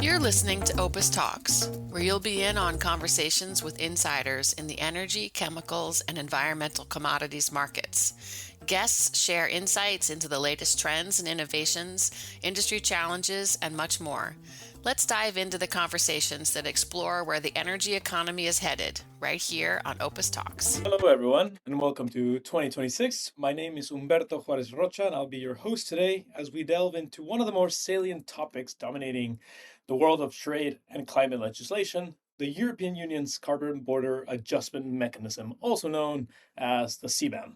You're listening to OPIS Talks, where you'll be in on conversations with insiders in the energy, chemicals, and environmental commodities markets. Guests share insights into the latest trends and innovations, industry challenges, and much more. Let's dive into the conversations that explore where the energy economy is headed, right here on OPIS Talks. Hello, everyone, and welcome to 2026. My name is Humberto Juarez Rocha, and I'll be your host today as we delve into one of the more salient topics dominating the world of trade and climate legislation, the European Union's Carbon Border Adjustment Mechanism, also known as the CBAM.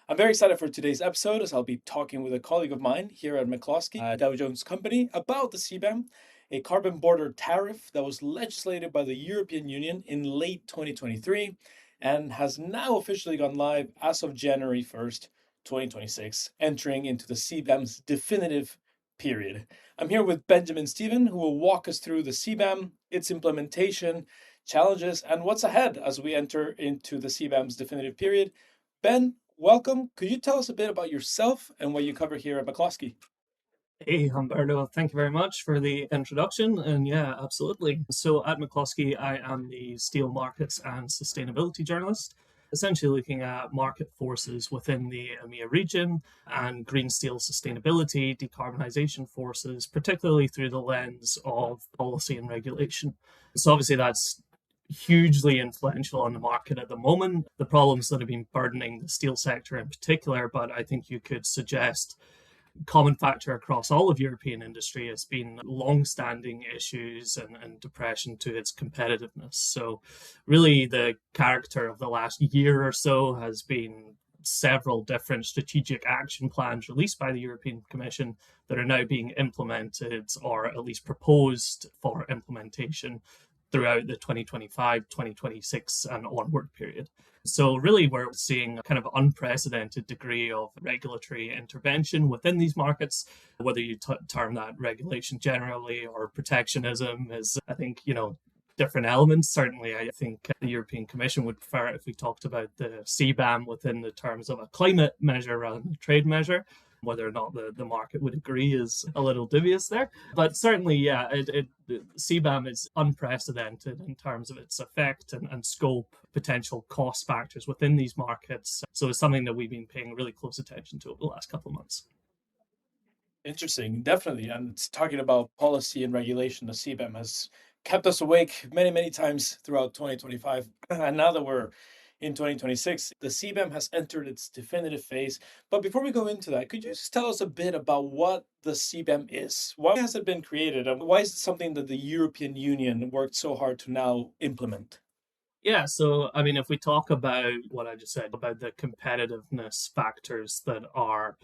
I'm very excited for today's episode as I'll be talking with a colleague of mine here at McCloskey, Dow Jones Company, about the CBAM, a carbon border tariff that was legislated by the European Union in late 2023 and has now officially gone live as of January 1st, 2026, entering into the CBAM's definitive period. I'm here with Benjamin Stephen, who will walk us through the CBAM, its implementation, challenges, and what's ahead as we enter into the CBAM's definitive period. Ben, welcome. Could you tell us a bit about yourself and what you cover here at McCloskey? Hey, Humberto, thank you very much for the introduction. And yeah, absolutely. So at McCloskey, I am the steel markets and sustainability journalist, essentially looking at market forces within the EMEA region and green steel sustainability, decarbonization forces, particularly through the lens of policy and regulation. So obviously that's hugely influential on the market at the moment, the problems that have been burdening the steel sector in particular, but I think you could suggest common factor across all of European industry has been long-standing issues and depression to its competitiveness. So really the character of the last year or so has been several different strategic action plans released by the European Commission that are now being implemented or at least proposed for implementation throughout the 2025, 2026 and onward period. So really we're seeing a kind of unprecedented degree of regulatory intervention within these markets, whether you term that regulation generally or protectionism is, I think, different elements. Certainly, I think the European Commission would prefer it if we talked about the CBAM within the terms of a climate measure rather than a trade measure. Whether or not the market would agree is a little dubious there. But certainly, yeah, CBAM is unprecedented in terms of its effect and scope, potential cost factors within these markets. So it's something that we've been paying really close attention to over the last couple of months. Interesting, definitely. And talking about policy and regulation, the CBAM has kept us awake many, many times throughout 2025. And now that we're in 2026, the CBAM has entered its definitive phase. But before we go into that, could you just tell us a bit about what the CBAM is? Why has it been created? And why is it something that the European Union worked so hard to now implement? Yeah, so I mean, if we talk about what I just said about the competitiveness factors that are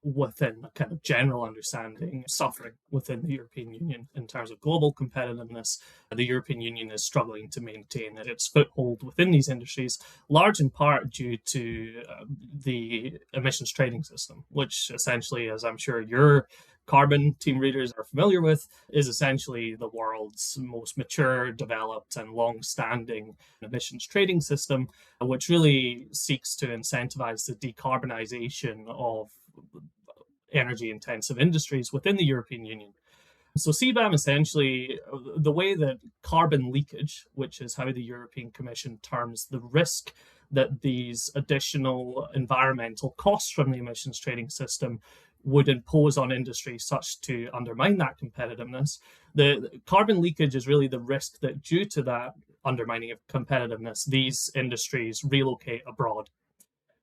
within a kind of general understanding, suffering within the European Union in terms of global competitiveness, the European Union is struggling to maintain its foothold within these industries, large in part due to the emissions trading system, which essentially, as I'm sure your Carbon team readers are familiar with, is essentially the world's most mature, developed, and long-standing emissions trading system, which really seeks to incentivize the decarbonization of energy-intensive industries within the European Union. So CBAM essentially, the way that carbon leakage, which is how the European Commission terms the risk that these additional environmental costs from the emissions trading system would impose on industry such to undermine that competitiveness. The carbon leakage is really the risk that due to that undermining of competitiveness, these industries relocate abroad.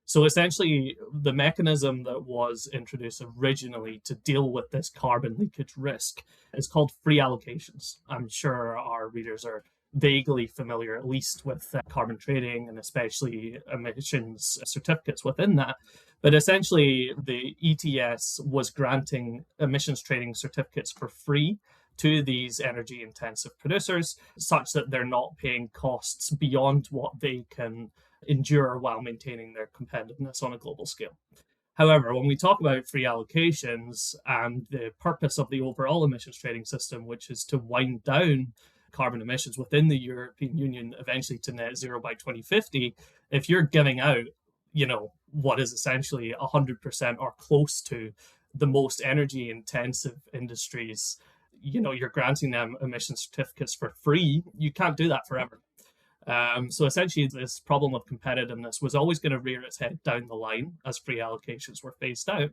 So essentially, the mechanism that was introduced originally to deal with this carbon leakage risk is called free allocations. I'm sure our readers are vaguely familiar, at least with carbon trading and especially emissions certificates within that. But essentially, the ETS was granting emissions trading certificates for free to these energy intensive producers, such that they're not paying costs beyond what they can endure while maintaining their competitiveness on a global scale. However, when we talk about free allocations and the purpose of the overall emissions trading system, which is to wind down carbon emissions within the European Union eventually to net zero by 2050, if you're giving out, what is essentially 100% or close to the most energy intensive industries, you're granting them emission certificates for free. You can't do that forever. So essentially, this problem of competitiveness was always going to rear its head down the line as free allocations were phased out.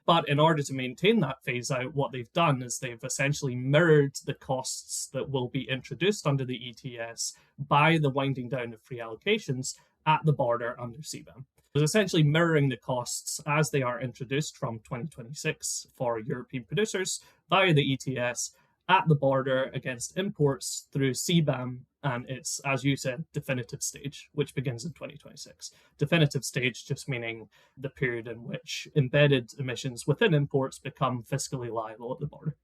But in order to maintain that phase out, what they've done is they've essentially mirrored the costs that will be introduced under the ETS by the winding down of free allocations at the border under CBAM. It's essentially mirroring the costs as they are introduced from 2026 for European producers via the ETS at the border against imports through CBAM and its, as you said, definitive stage, which begins in 2026. Definitive stage just meaning the period in which embedded emissions within imports become fiscally liable at the border.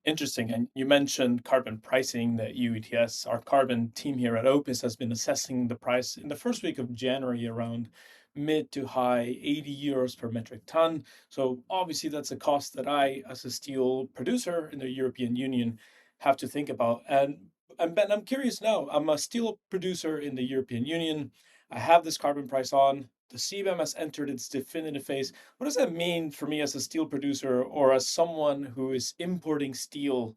Interesting. And you mentioned carbon pricing, the EU ETS. Our carbon team here at OPIS has been assessing the price in the first week of January around mid to high 80 euros per metric ton. So obviously that's a cost that I, as a steel producer in the European Union, have to think about. And Ben, I'm curious now. I'm a steel producer in the European Union. I have this carbon price on. The CBAM has entered its definitive phase. What does that mean for me as a steel producer or as someone who is importing steel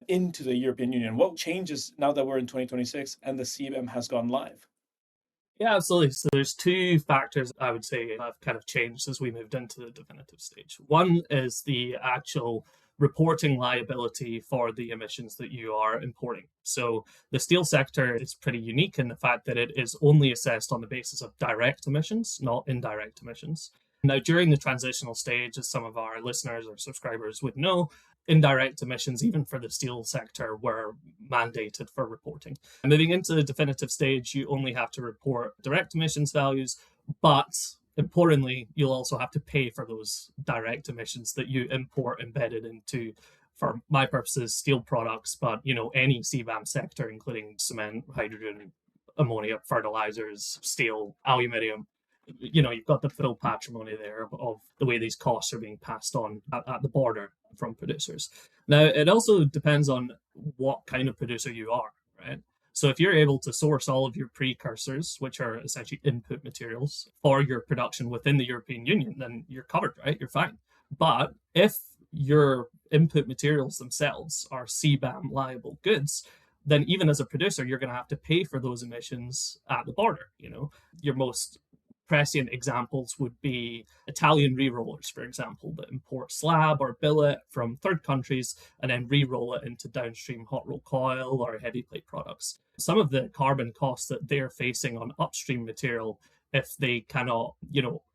into the European Union? What changes now that we're in 2026 and the CBAM has gone live? Yeah, absolutely. So there's two factors I would say have kind of changed as we moved into the definitive stage. One is the actual reporting liability for the emissions that you are importing. So the steel sector is pretty unique in the fact that it is only assessed on the basis of direct emissions, not indirect emissions. Now, during the transitional stage, as some of our listeners or subscribers would know, indirect emissions, even for the steel sector, were mandated for reporting. And moving into the definitive stage, you only have to report direct emissions values, but importantly, you'll also have to pay for those direct emissions that you import embedded into, for my purposes, steel products, but any CBAM sector, including cement, hydrogen, ammonia, fertilizers, steel, aluminium. You've got the full patrimony there of the way these costs are being passed on at the border from producers. Now, it also depends on what kind of producer you are, right? So if you're able to source all of your precursors, which are essentially input materials for your production within the European Union, then you're covered, right? You're fine. But if your input materials themselves are CBAM liable goods, then even as a producer, you're going to have to pay for those emissions at the border. Your most prescient examples would be Italian re-rollers, for example, that import slab or billet from third countries and then re-roll it into downstream hot roll coil or heavy plate products. Some of the carbon costs that they're facing on upstream material, if they cannot,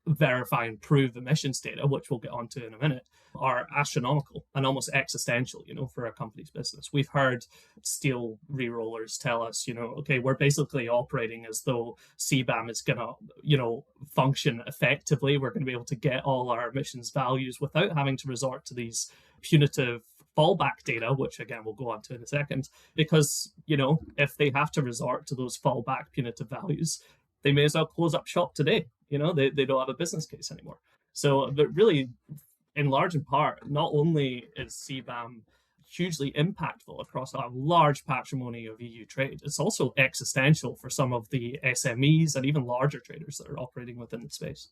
verify and prove emissions data, which we'll get onto in a minute, are astronomical and almost existential, for a company's business. We've heard steel re-rollers tell us, okay, we're basically operating as though CBAM is going to, function effectively. We're going to be able to get all our emissions values without having to resort to these punitive fallback data, which again we'll go on to in a second, because if they have to resort to those fallback punitive values, they may as well close up shop today. They don't have a business case anymore. So, but really, in large in part, not only is CBAM hugely impactful across a large patrimony of EU trade, it's also existential for some of the SMEs and even larger traders that are operating within the space.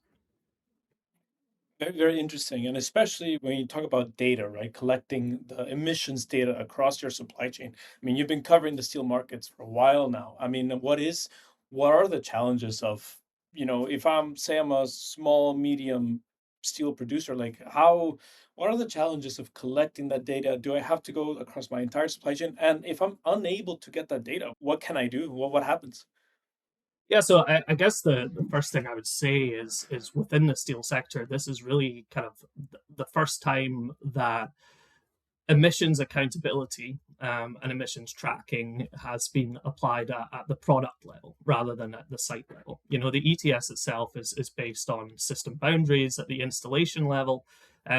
Very, very interesting. And especially when you talk about data, right? Collecting the emissions data across your supply chain. I mean, you've been covering the steel markets for a while now. I mean, what are the challenges of, if I'm a small, medium steel producer, what are the challenges of collecting that data? Do I have to go across my entire supply chain? And if I'm unable to get that data, what can I do? What happens? Yeah, so I guess the first thing I would say is within the steel sector, this is really kind of the first time that emissions accountability and emissions tracking has been applied at the product level rather than at the site level. The ETS itself is based on system boundaries at the installation level,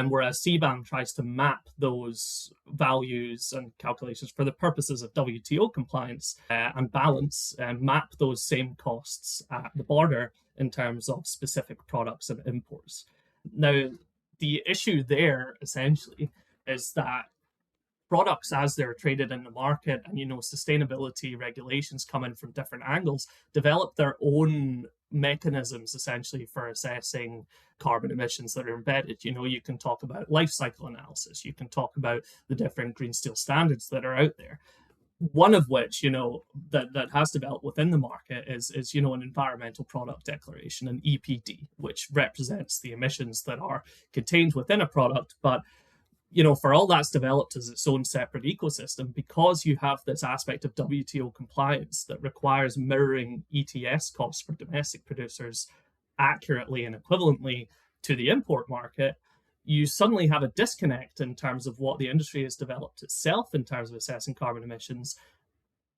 whereas CBAM tries to map those values and calculations for the purposes of WTO compliance and balance, and map those same costs at the border in terms of specific products and imports. Now, the issue there essentially is that products, as they're traded in the market, and sustainability regulations come in from different angles, develop their own mechanisms essentially for assessing carbon emissions that are embedded. You can talk about life cycle analysis, you can talk about the different green steel standards that are out there. One of which, that has developed within the market is an environmental product declaration, an EPD, which represents the emissions that are contained within a product. But for all that's developed as its own separate ecosystem, because you have this aspect of WTO compliance that requires mirroring ETS costs for domestic producers accurately and equivalently to the import market, you suddenly have a disconnect in terms of what the industry has developed itself in terms of assessing carbon emissions,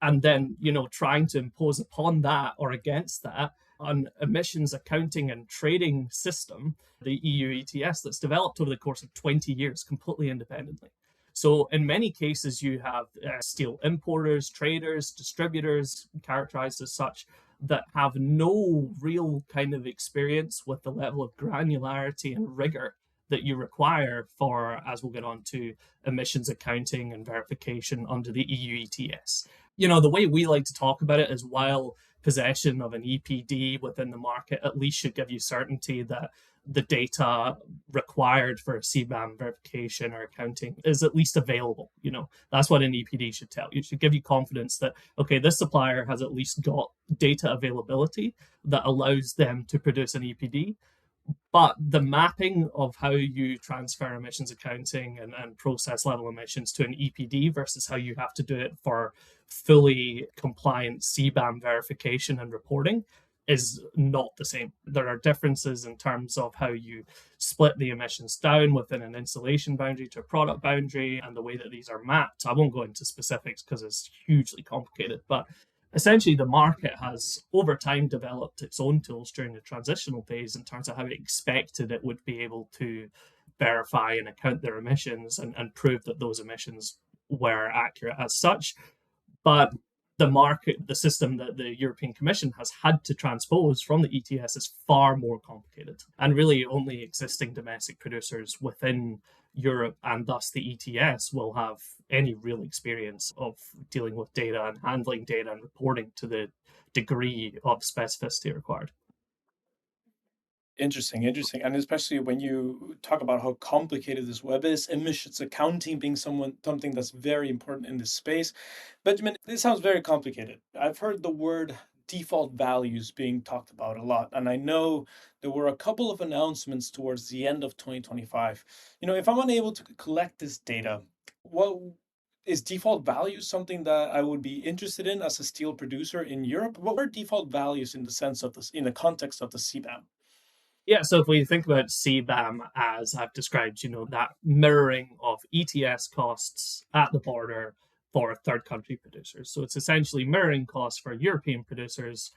and then trying to impose upon that or against that an emissions accounting and trading system, the EU ETS, that's developed over the course of 20 years completely independently. So in many cases, you have steel importers, traders, distributors, characterized as such, that have no real kind of experience with the level of granularity and rigor that you require for, as we'll get on to, emissions accounting and verification under the EU ETS. The way we like to talk about it is, while possession of an EPD within the market at least should give you certainty that the data required for CBAM verification or accounting is at least available. That's what an EPD should tell you. It should give you confidence that, okay, this supplier has at least got data availability that allows them to produce an EPD. But the mapping of how you transfer emissions accounting and process level emissions to an EPD versus how you have to do it for fully compliant CBAM verification and reporting is not the same. There are differences in terms of how you split the emissions down within an installation boundary to a product boundary and the way that these are mapped. I won't go into specifics because it's hugely complicated, but essentially the market has over time developed its own tools during the transitional phase in terms of how it expected it would be able to verify and account their emissions and prove that those emissions were accurate as such. But the system that the European Commission has had to transpose from the ETS is far more complicated. And really only existing domestic producers within Europe and thus the ETS will have any real experience of dealing with data and handling data and reporting to the degree of specificity required. Interesting. And especially when you talk about how complicated this web is, emissions accounting being something that's very important in this space. Benjamin, this sounds very complicated. I've heard the word default values being talked about a lot. And I know there were a couple of announcements towards the end of 2025. If I'm unable to collect this data, what is default values something that I would be interested in as a steel producer in Europe? What are default values in the sense of this, in the context of the CBAM? Yeah, so if we think about CBAM as I've described, that mirroring of ETS costs at the border for third country producers. So it's essentially mirroring costs for European producers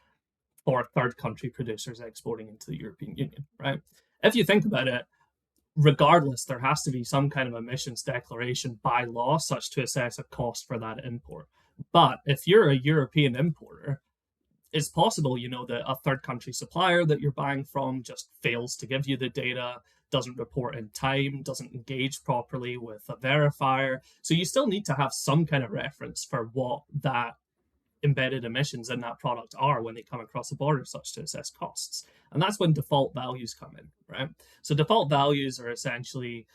for third country producers exporting into the European Union, right? If you think about it, regardless, there has to be some kind of emissions declaration by law such to assess a cost for that import. But if you're a European importer, it's possible, that a third country supplier that you're buying from just fails to give you the data, doesn't report in time, doesn't engage properly with a verifier. So you still need to have some kind of reference for what that embedded emissions in that product are when they come across the border, such to assess costs. And that's when default values come in, right? So default values are essentially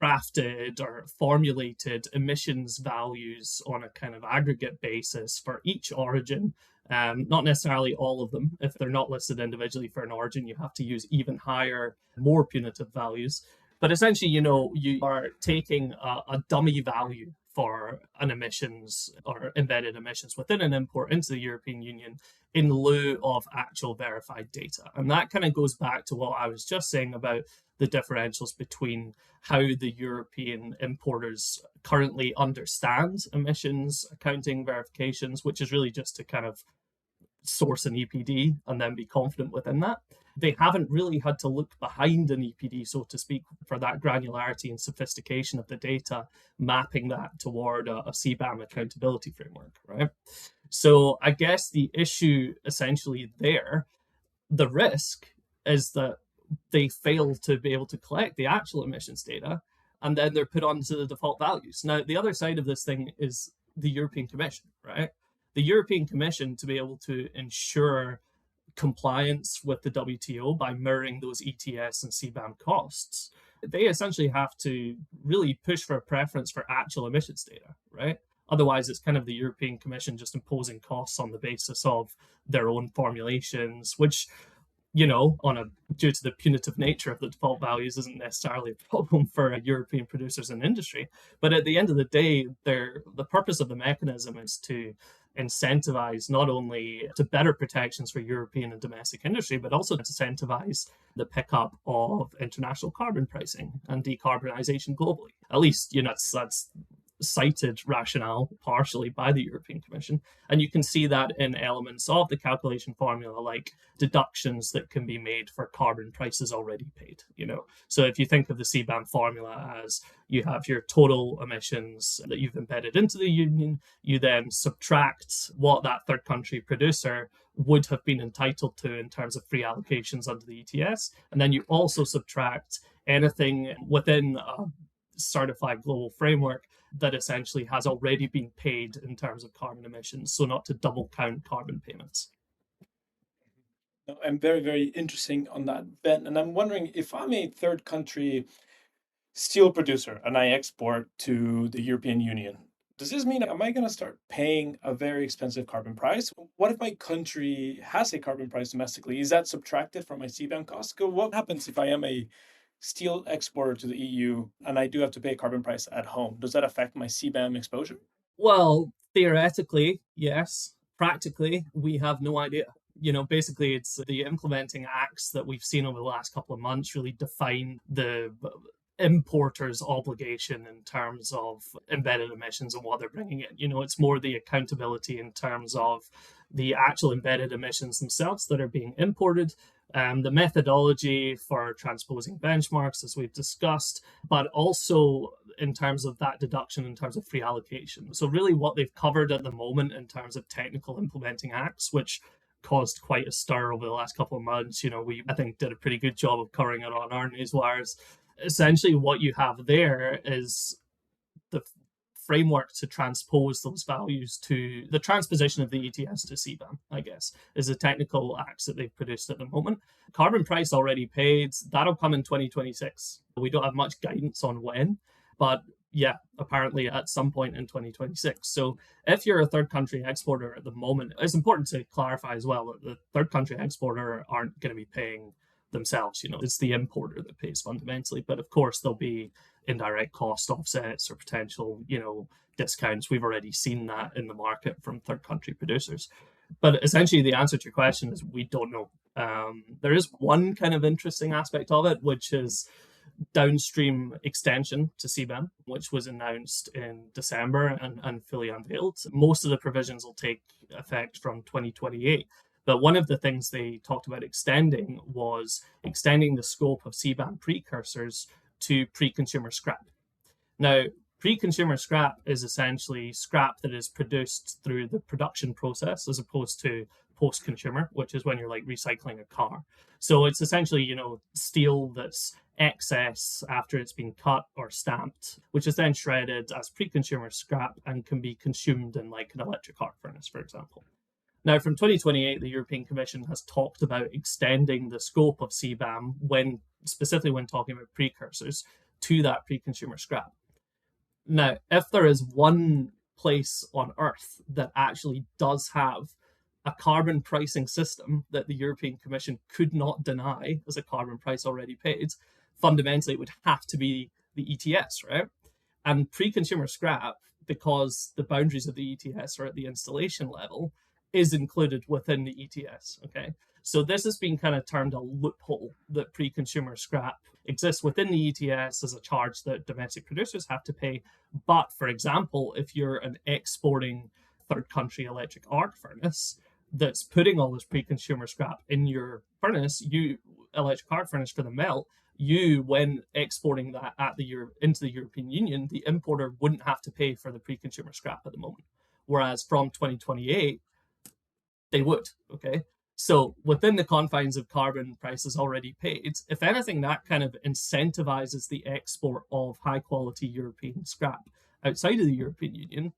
crafted or formulated emissions values on a kind of aggregate basis for each origin. Not necessarily all of them. If they're not listed individually for an origin, you have to use even higher, more punitive values. But essentially, you are taking a dummy value for an emissions or embedded emissions within an import into the European Union in lieu of actual verified data. And that kind of goes back to what I was just saying about the differentials between how the European importers currently understand emissions accounting verifications, which is really just to kind of source an EPD and then be confident within that. They haven't really had to look behind an EPD, so to speak, for that granularity and sophistication of the data, mapping that toward a CBAM accountability framework, right? So I guess the issue essentially there, the risk is that they fail to be able to collect the actual emissions data, and then they're put onto the default values. Now, the other side of this thing is the European Commission, right? the European Commission, to be able to ensure compliance with the WTO by mirroring those ETS and CBAM costs, they essentially have to really push for a preference for actual emissions data, right? Otherwise, it's kind of the European Commission just imposing costs on the basis of their own formulations, which, due to the punitive nature of the default values, isn't necessarily a problem for European producers and industry. But at the end of the day, the purpose of the mechanism is to incentivize not only to better protections for European and domestic industry, but also to incentivize the pickup of international carbon pricing and decarbonization globally. At least, that's cited rationale partially by the European Commission. And you can see that in elements of the calculation formula, like deductions that can be made for carbon prices already paid. So if you think of the CBAM formula as you have your total emissions that you've embedded into the union, you then subtract what that third country producer would have been entitled to in terms of free allocations under the ETS. And then you also subtract anything within a certified global framework that essentially has already been paid in terms of carbon emissions, so not to double count carbon payments. I'm very, very interesting on that, Ben. And I'm wondering, if I'm a third country steel producer and I export to the European Union, does this mean, am I going to start paying a very expensive carbon price? What if my country has a carbon price domestically? Is that subtracted from my CBAM costs? What happens if I am a steel exporter to the EU and I do have to pay a carbon price at home? Does that affect my CBAM exposure? Well, theoretically, yes. Practically, we have no idea. Basically, it's the implementing acts that we've seen over the last couple of months really define the importer's obligation in terms of embedded emissions and what they're bringing in. It's more the accountability in terms of the actual embedded emissions themselves that are being imported, the methodology for transposing benchmarks, as we've discussed, but also in terms of that deduction in terms of free allocation. So really what they've covered at the moment in terms of technical implementing acts, which caused quite a stir over the last couple of months. We, I think, did a pretty good job of covering it on our newswires. Essentially, what you have there is the framework to transpose those values to the transposition of the ETS to CBAM, I guess, is the technical acts that they've produced at the moment. Carbon price already paid, that'll come in 2026. We don't have much guidance on when, but yeah, apparently at some point in 2026. So if you're a third country exporter at the moment, it's important to clarify as well that the third country exporter aren't going to be paying themselves. It's the importer that pays fundamentally. But of course, there'll be indirect cost offsets or potential, discounts. We've already seen that in the market from third country producers. But essentially, the answer to your question is we don't know. There is one kind of interesting aspect of it, which is downstream extension to CBAM, which was announced in December and fully unveiled. Most of the provisions will take effect from 2028. But one of the things they talked about extending was extending the scope of CBAM precursors to pre-consumer scrap. Now, pre-consumer scrap is essentially scrap that is produced through the production process as opposed to post-consumer, which is when you're like recycling a car. So it's essentially, steel that's excess after it's been cut or stamped, which is then shredded as pre-consumer scrap and can be consumed in like an electric arc furnace, for example. Now, from 2028, the European Commission has talked about extending the scope of CBAM specifically when talking about precursors to that pre-consumer scrap. Now, if there is one place on Earth that actually does have a carbon pricing system that the European Commission could not deny as a carbon price already paid, fundamentally it would have to be the ETS, right? And pre-consumer scrap, because the boundaries of the ETS are at the installation level, is included within the ETS, okay? So this has been kind of termed a loophole that pre-consumer scrap exists within the ETS as a charge that domestic producers have to pay. But for example, if you're an exporting third country electric arc furnace that's putting all this pre-consumer scrap in your furnace, electric arc furnace for the melt, when exporting that into the European Union, the importer wouldn't have to pay for the pre-consumer scrap at the moment. Whereas from 2028, they would, okay? So within the confines of carbon prices already paid, if anything, that kind of incentivizes the export of high quality European scrap outside of the European Union,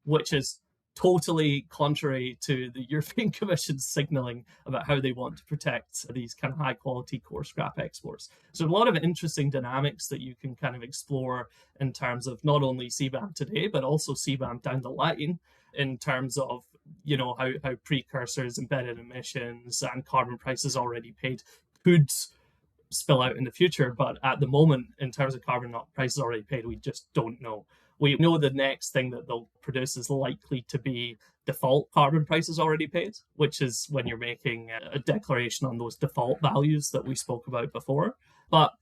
which is totally contrary to the European Commission's signaling about how they want to protect these kind of high quality core scrap exports. So a lot of interesting dynamics that you can kind of explore in terms of not only CBAM today, but also CBAM down the line, in terms of how precursors, embedded emissions, and carbon prices already paid could spill out in the future. But at the moment, in terms of carbon prices already paid, we just don't know. We know the next thing that they'll produce is likely to be default carbon prices already paid, which is when you're making a declaration on those default values that we spoke about before. But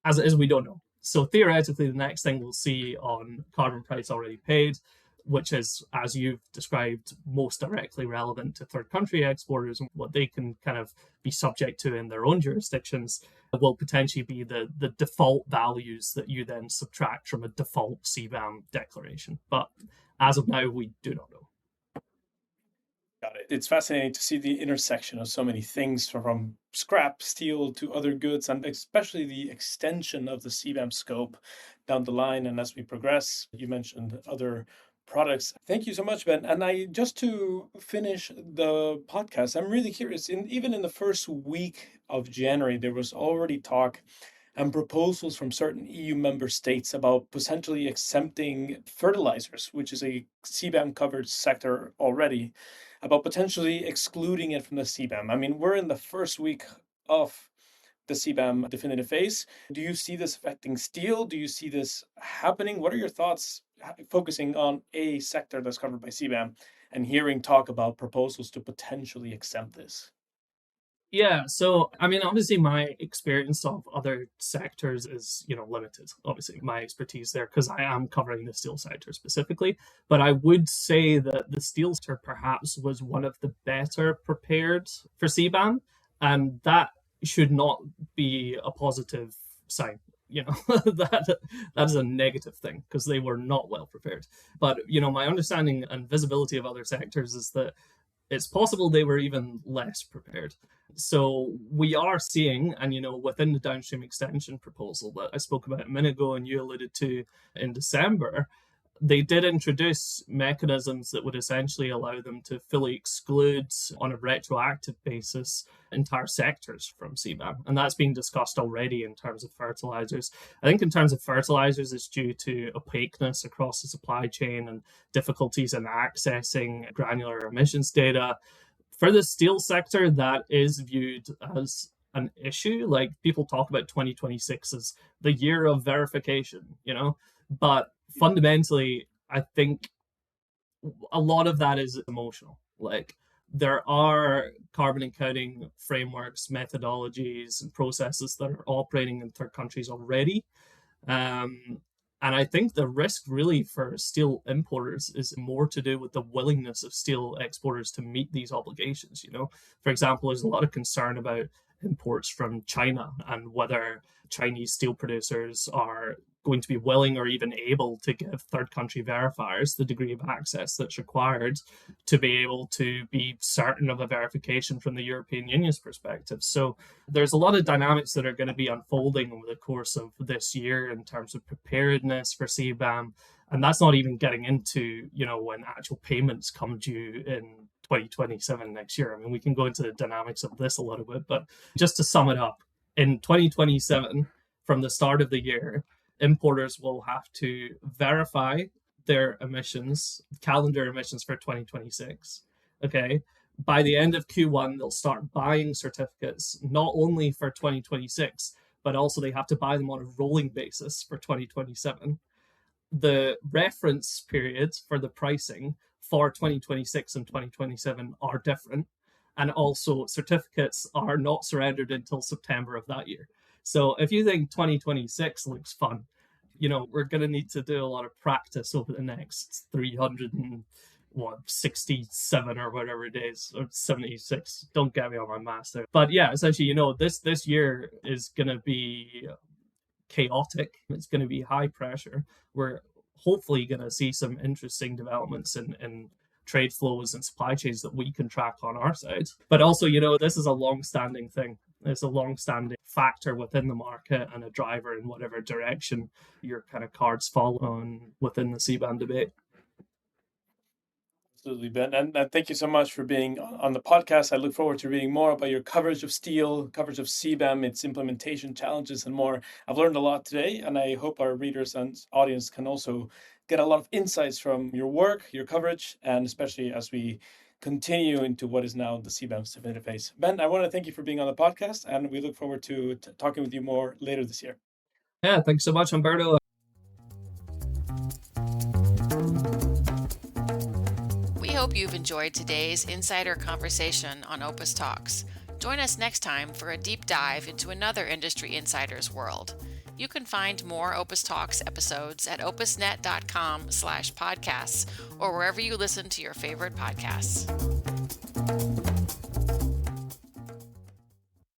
as it is, we don't know. So theoretically, the next thing we'll see on carbon price already paid, which is, as you've described, most directly relevant to third country exporters and what they can kind of be subject to in their own jurisdictions, will potentially be the default values that you then subtract from a default CBAM declaration. But as of now, we do not know. Got it. It's fascinating to see the intersection of so many things, from scrap steel to other goods, and especially the extension of the CBAM scope down the line. And as we progress, you mentioned other products. Thank you so much, Ben. And just to finish the podcast, I'm really curious. Even in the first week of January, there was already talk and proposals from certain EU member states about potentially exempting fertilizers, which is a CBAM covered sector already, about potentially excluding it from the CBAM. I mean, we're in the first week of the CBAM definitive phase. Do you see this affecting steel? Do you see this happening? What are your thoughts focusing on a sector that's covered by CBAM and hearing talk about proposals to potentially exempt this? Yeah, so I mean, obviously, my experience of other sectors is, limited. Obviously, my expertise there, because I am covering the steel sector specifically. But I would say that the steel sector perhaps was one of the better prepared for CBAM, and that should not be a positive sign. That is a negative thing, because they were not well prepared. But my understanding and visibility of other sectors is that it's possible they were even less prepared. So we are seeing, and within the downstream extension proposal that I spoke about a minute ago and you alluded to in December, they did introduce mechanisms that would essentially allow them to fully exclude, on a retroactive basis, entire sectors from CBAM. And that's being discussed already in terms of fertilizers. I think in terms of fertilizers, it's due to opaqueness across the supply chain and difficulties in accessing granular emissions data. For the steel sector, that is viewed as an issue. Like, people talk about 2026 as the year of verification, but fundamentally, I think a lot of that is emotional. Like, there are carbon accounting frameworks, methodologies, and processes that are operating in third countries already. And I think the risk really for steel importers is more to do with the willingness of steel exporters to meet these obligations. For example, there's a lot of concern about imports from China and whether Chinese steel producers are going to be willing or even able to give third country verifiers the degree of access that's required to be able to be certain of a verification from the European Union's perspective. So there's a lot of dynamics that are going to be unfolding over the course of this year in terms of preparedness for CBAM. And that's not even getting into, when actual payments come due in 2027 next year. I mean, we can go into the dynamics of this a little bit, but just to sum it up, in 2027, from the start of the year, importers will have to verify their emissions, calendar emissions for 2026. Okay. By the end of Q1, they'll start buying certificates, not only for 2026, but also they have to buy them on a rolling basis for 2027. The reference periods for the pricing for 2026 and 2027 are different. And also, certificates are not surrendered until September of that year. So if you think 2026 looks fun, we're going to need to do a lot of practice over the next 367 or whatever it is, or 76. Don't get me on my maths there. But yeah, essentially, this year is going to be chaotic. It's going to be high pressure. We're hopefully going to see some interesting developments in trade flows and supply chains that we can track on our side. But also, this is a long-standing thing. It's a long-standing factor within the market and a driver in whatever direction your kind of cards fall on within the CBAM debate. Absolutely, Ben. And thank you so much for being on the podcast. I look forward to reading more about your coverage of steel, coverage of CBAM, its implementation challenges, and more. I've learned a lot today, and I hope our readers and audience can also get a lot of insights from your work, your coverage, and especially as we continue into what is now the CBAM submitted phase. Ben, I want to thank you for being on the podcast, and we look forward to talking with you more later this year. Yeah, thanks so much, Humberto. We hope you've enjoyed today's insider conversation on OPIS Talks. Join us next time for a deep dive into another industry insider's world. You can find more OPIS Talks episodes at opisnet.com/podcasts or wherever you listen to your favorite podcasts.